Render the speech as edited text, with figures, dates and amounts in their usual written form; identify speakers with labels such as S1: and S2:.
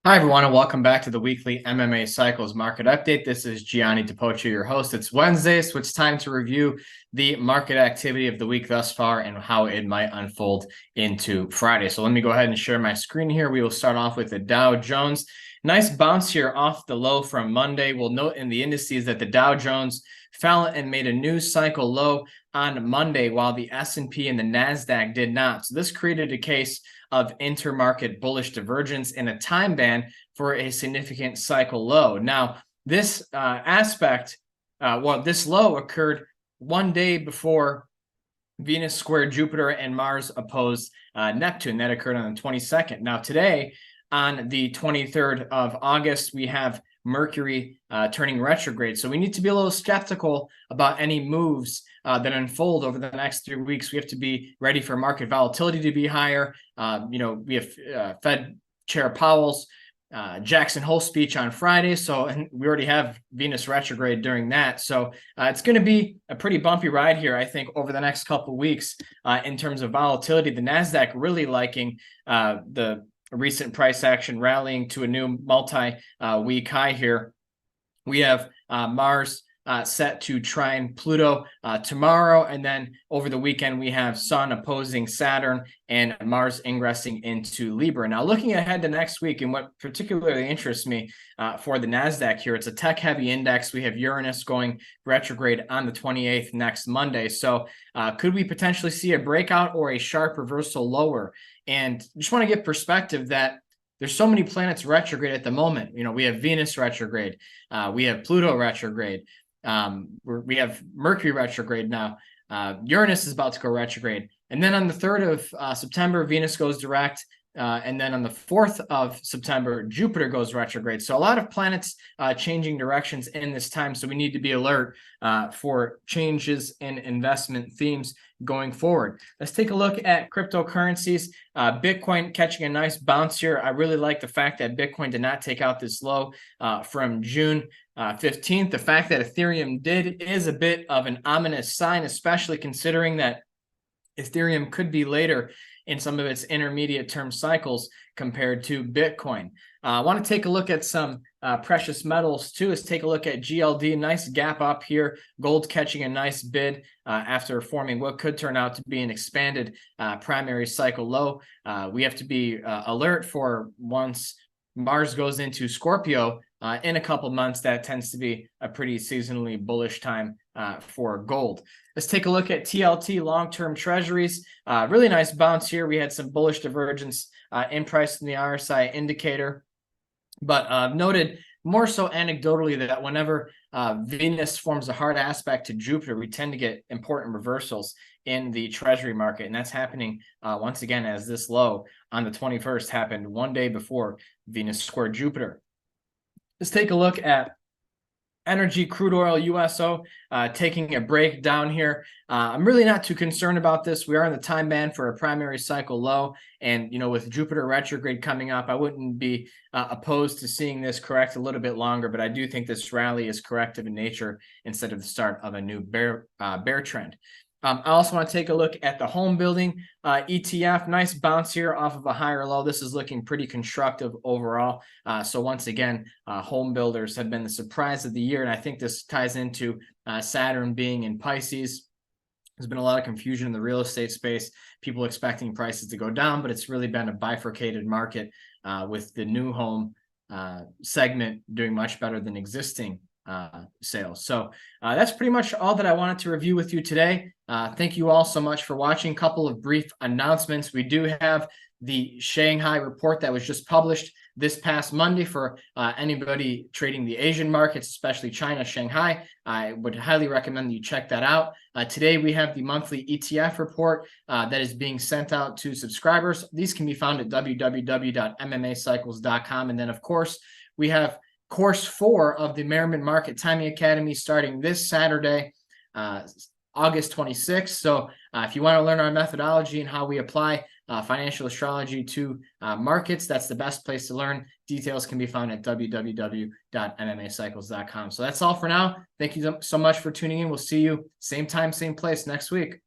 S1: Hi, everyone, and welcome back to the weekly MMA Cycles Market Update. This is Gianni DePocio, your host. It's Wednesday, so it's time to review the market activity of the week thus far and how it might unfold into Friday. So let me go ahead and share my screen here. We will start off with the Dow Jones. Nice bounce here off the low from Monday. We'll note in the indices that the Dow Jones fell and made a new cycle low on Monday, while the S&P and the NASDAQ did not. So this created a case of intermarket bullish divergence in a time band for a significant cycle low. Now, this this low occurred one day before Venus squared Jupiter and Mars opposed Neptune. That occurred on the 22nd. Now, today, on the 23rd of August, we have Mercury turning retrograde. So we need to be a little skeptical about any moves that unfold over the next 3 weeks. We have to be ready for market volatility to be higher. We have Fed Chair Powell's Jackson Hole speech on Friday. And we already have Venus retrograde during that. So it's going to be a pretty bumpy ride here, I think, over the next couple of weeks in terms of volatility. The NASDAQ really liking the recent price action, rallying to a new multi-week high here. We have Mars set to trine Pluto tomorrow, and then over the weekend we have Sun opposing Saturn and Mars ingressing into Libra. Now, looking ahead to next week, and what particularly interests me for the NASDAQ here, it's a tech-heavy index. We have Uranus going retrograde on the 28th next Monday. So could we potentially see a breakout or a sharp reversal lower? And just want to get perspective that there's so many planets retrograde at the moment. We have Venus retrograde. We have Pluto retrograde. We have Mercury retrograde now. Uranus is about to go retrograde. And then on the 3rd of September, Venus goes direct. And then on the 4th of September, Jupiter goes retrograde. So a lot of planets changing directions in this time. So we need to be alert for changes in investment themes going forward. Let's take a look at cryptocurrencies. Bitcoin catching a nice bounce here. I really like the fact that Bitcoin did not take out this low from June 15th. The fact that Ethereum did is a bit of an ominous sign, especially considering that Ethereum could be later in some of its intermediate term cycles compared to Bitcoin. I want to take a look at some precious metals too. Let's take a look at GLD. Nice gap up here. Gold catching a nice bid after forming what could turn out to be an expanded primary cycle low. We have to be alert for once Mars goes into Scorpio in a couple months. That tends to be a pretty seasonally bullish time for gold. Let's take a look at TLT long-term treasuries. Really nice bounce here. We had some bullish divergence in price in the RSI indicator, but noted more so anecdotally that whenever Venus forms a hard aspect to Jupiter, we tend to get important reversals in the treasury market. And that's happening once again as this low on the 21st happened one day before Venus squared Jupiter. Let's take a look at energy, crude oil, USO, taking a break down here. I'm really not too concerned about this. We are in the time band for a primary cycle low. And, with Jupiter retrograde coming up, I wouldn't be opposed to seeing this correct a little bit longer. But I do think this rally is corrective in nature instead of the start of a new bear trend. I also want to take a look at the home building ETF. Nice bounce here off of a higher low. This is looking pretty constructive overall. So once again, home builders have been the surprise of the year. And I think this ties into Saturn being in Pisces. There's been a lot of confusion in the real estate space, people expecting prices to go down, but it's really been a bifurcated market with the new home segment doing much better than existing sales. So that's pretty much all that I wanted to review with you today. Thank you all so much for watching. Couple of brief announcements. We do have the Shanghai report that was just published this past Monday for anybody trading the Asian markets, especially China, Shanghai. I would highly recommend that you check that out. Today, we have the monthly ETF report that is being sent out to subscribers. These can be found at www.mmacycles.com. And then, of course, we have Course 4 of the Merriman Market Timing Academy starting this Saturday, August 26th. So if you want to learn our methodology and how we apply financial astrology to markets, that's the best place to learn. Details can be found at www.mmacycles.com. So that's all for now. Thank you so much for tuning in. We'll see you same time, same place next week.